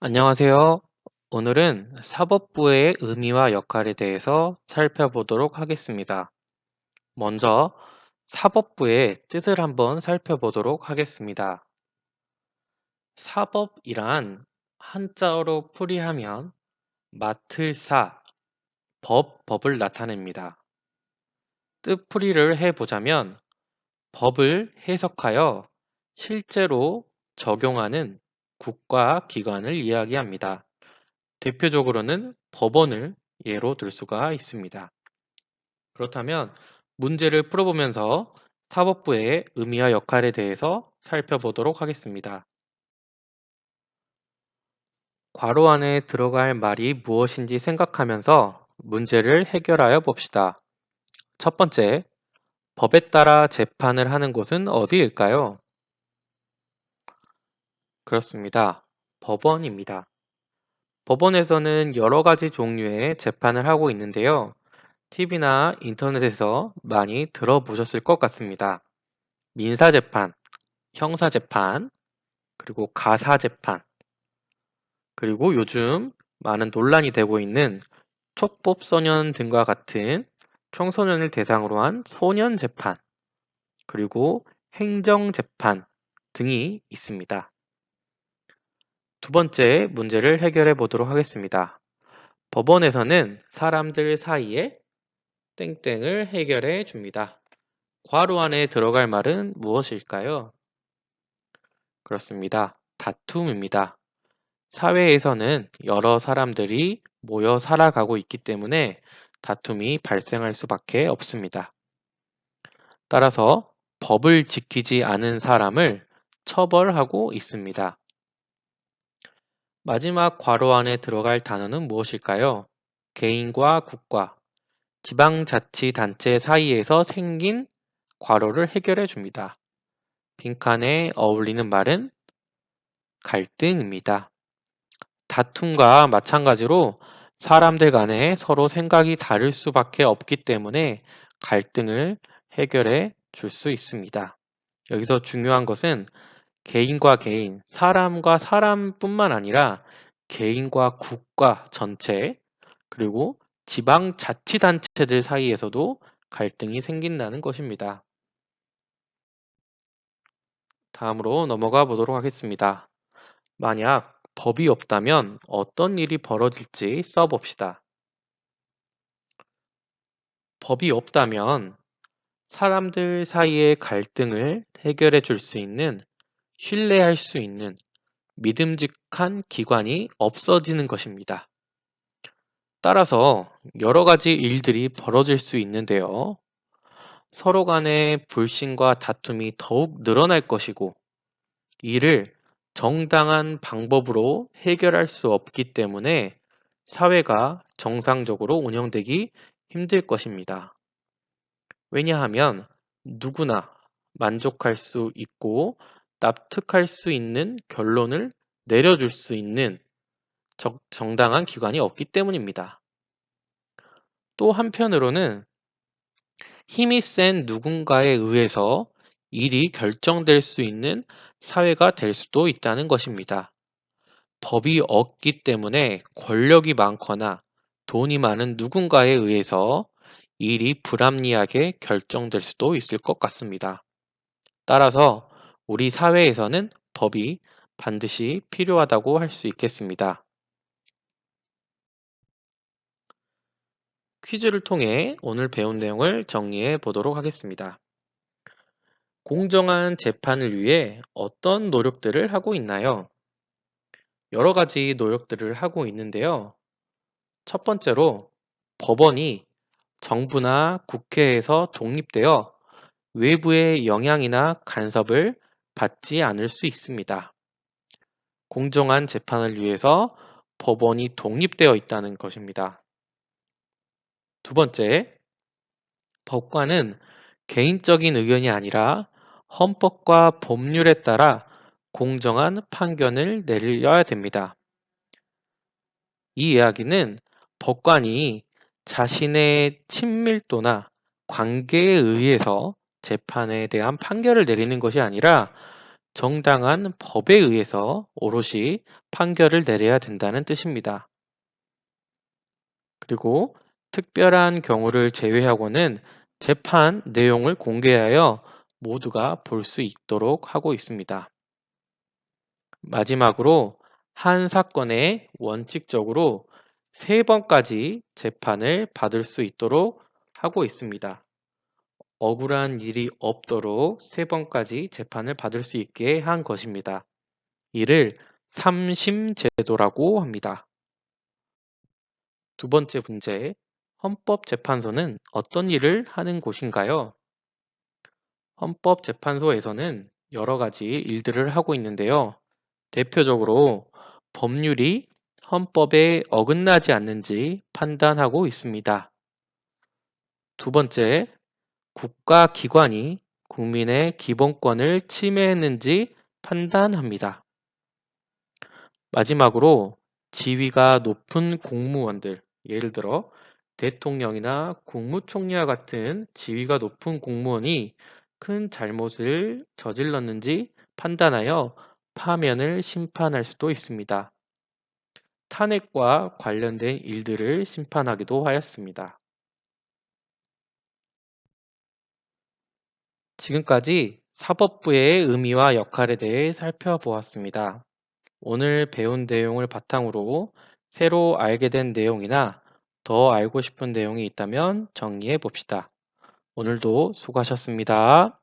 안녕하세요. 오늘은 사법부의 의미와 역할에 대해서 살펴보도록 하겠습니다. 먼저 사법부의 뜻을 한번 살펴보도록 하겠습니다. 사법이란 한자어로 풀이하면 맡을 사, 법을 나타냅니다. 뜻풀이를 해보자면 법을 해석하여 실제로 적용하는 국가 기관을 이야기합니다. 대표적으로는 법원을 예로 들 수가 있습니다. 그렇다면 문제를 풀어보면서 사법부의 의미와 역할에 대해서 살펴보도록 하겠습니다. 괄호 안에 들어갈 말이 무엇인지 생각하면서 문제를 해결하여 봅시다. 첫 번째, 법에 따라 재판을 하는 곳은 어디일까요? 그렇습니다. 법원입니다. 법원에서는 여러 가지 종류의 재판을 하고 있는데요. TV나 인터넷에서 많이 들어보셨을 것 같습니다. 민사재판, 형사재판, 그리고 가사재판, 그리고 요즘 많은 논란이 되고 있는 촉법소년 등과 같은 청소년을 대상으로 한 소년재판, 그리고 행정재판 등이 있습니다. 두 번째 문제를 해결해 보도록 하겠습니다. 법원에서는 사람들 사이에 땡땡을 해결해 줍니다. 괄호 안에 들어갈 말은 무엇일까요? 그렇습니다. 다툼입니다. 사회에서는 여러 사람들이 모여 살아가고 있기 때문에 다툼이 발생할 수밖에 없습니다. 따라서 법을 지키지 않은 사람을 처벌하고 있습니다. 마지막 괄호 안에 들어갈 단어는 무엇일까요? 개인과 국가, 지방자치단체 사이에서 생긴 괄호를 해결해 줍니다. 빈칸에 어울리는 말은 갈등입니다. 다툼과 마찬가지로 사람들 간에 서로 생각이 다를 수밖에 없기 때문에 갈등을 해결해 줄 수 있습니다. 여기서 중요한 것은 개인과 개인, 사람과 사람뿐만 아니라 개인과 국가 전체, 그리고 지방자치단체들 사이에서도 갈등이 생긴다는 것입니다. 다음으로 넘어가 보도록 하겠습니다. 만약 법이 없다면 어떤 일이 벌어질지 써봅시다. 법이 없다면 사람들 사이의 갈등을 해결해 줄 수 있는, 신뢰할 수 있는 믿음직한 기관이 없어지는 것입니다. 따라서 여러 가지 일들이 벌어질 수 있는데요. 서로 간의 불신과 다툼이 더욱 늘어날 것이고, 이를 정당한 방법으로 해결할 수 없기 때문에 사회가 정상적으로 운영되기 힘들 것입니다. 왜냐하면 누구나 만족할 수 있고 납득할 수 있는 결론을 내려줄 수 있는 정당한 기관이 없기 때문입니다. 또 한편으로는 힘이 센 누군가에 의해서 일이 결정될 수 있는 사회가 될 수도 있다는 것입니다. 법이 없기 때문에 권력이 많거나 돈이 많은 누군가에 의해서 일이 불합리하게 결정될 수도 있을 것 같습니다. 따라서 우리 사회에서는 법이 반드시 필요하다고 할 수 있겠습니다. 퀴즈를 통해 오늘 배운 내용을 정리해 보도록 하겠습니다. 공정한 재판을 위해 어떤 노력들을 하고 있나요? 여러 가지 노력들을 하고 있는데요. 첫 번째로 법원이 정부나 국회에서 독립되어 외부의 영향이나 간섭을 받지 않을 수 있습니다. 공정한 재판을 위해서 법원이 독립되어 있다는 것입니다. 두 번째, 법관은 개인적인 의견이 아니라 헌법과 법률에 따라 공정한 판결을 내려야 됩니다. 이 이야기는 법관이 자신의 친밀도나 관계에 의해서 재판에 대한 판결을 내리는 것이 아니라 정당한 법에 의해서 오롯이 판결을 내려야 된다는 뜻입니다. 그리고 특별한 경우를 제외하고는 재판 내용을 공개하여 모두가 볼 수 있도록 하고 있습니다. 마지막으로 한 사건에 원칙적으로 3번까지 재판을 받을 수 있도록 하고 있습니다. 억울한 일이 없도록 3번까지 재판을 받을 수 있게 한 것입니다. 이를 삼심 제도라고 합니다. 두 번째 문제, 헌법재판소는 어떤 일을 하는 곳인가요? 헌법재판소에서는 여러 가지 일들을 하고 있는데요. 대표적으로 법률이 헌법에 어긋나지 않는지 판단하고 있습니다. 두 번째, 국가기관이 국민의 기본권을 침해했는지 판단합니다. 마지막으로 지위가 높은 공무원들, 예를 들어 대통령이나 국무총리와 같은 지위가 높은 공무원이 큰 잘못을 저질렀는지 판단하여 파면을 심판할 수도 있습니다. 탄핵과 관련된 일들을 심판하기도 하였습니다. 지금까지 사법부의 의미와 역할에 대해 살펴보았습니다. 오늘 배운 내용을 바탕으로 새로 알게 된 내용이나 더 알고 싶은 내용이 있다면 정리해 봅시다. 오늘도 수고하셨습니다.